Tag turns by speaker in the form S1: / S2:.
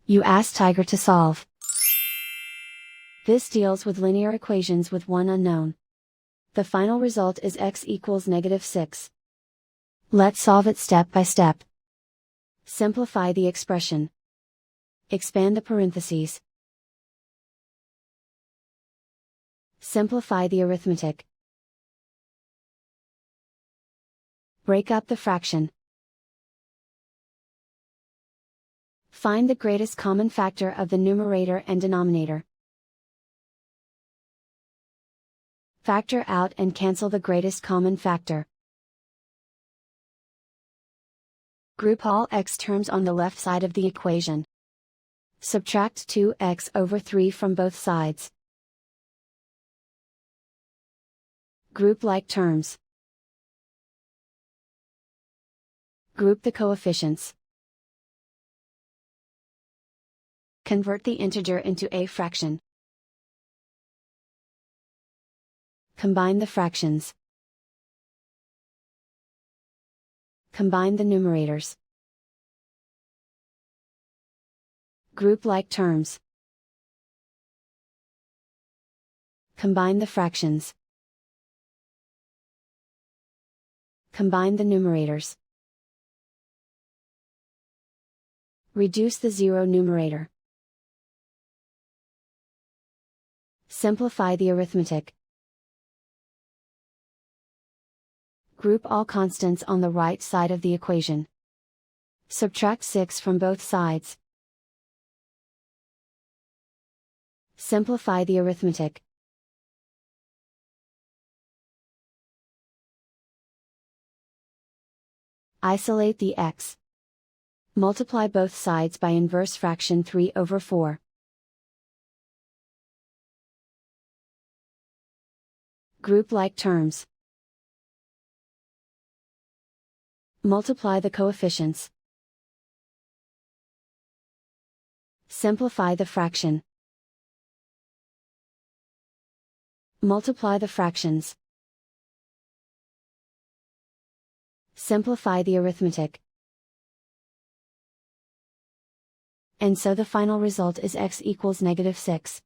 S1: You ask Tiger to solve. This deals with linear equations with one unknown. The final result is x equals -6. Let's solve it step by step. Simplify the expression. Expand the parentheses. Simplify the arithmetic. Break up the fraction. Find the greatest common factor of the numerator and denominator. Factor out and cancel the greatest common factor. Group all x terms on the left side of the equation. Subtract 2x/3 from both sides. Group like terms. Group the coefficients. Convert the integer into a fraction. Combine the fractions. Combine the numerators. Group like terms. Combine the fractions. Combine the numerators. Reduce the zero numerator. Simplify the arithmetic. Group all constants on the right side of the equation. Subtract 6 from both sides. Simplify the arithmetic. Isolate the x. Multiply both sides by inverse fraction 3/4. Group like terms. Multiply the coefficients. Simplify the fraction. Multiply the fractions. Simplify the arithmetic. And so the final result is x equals -6.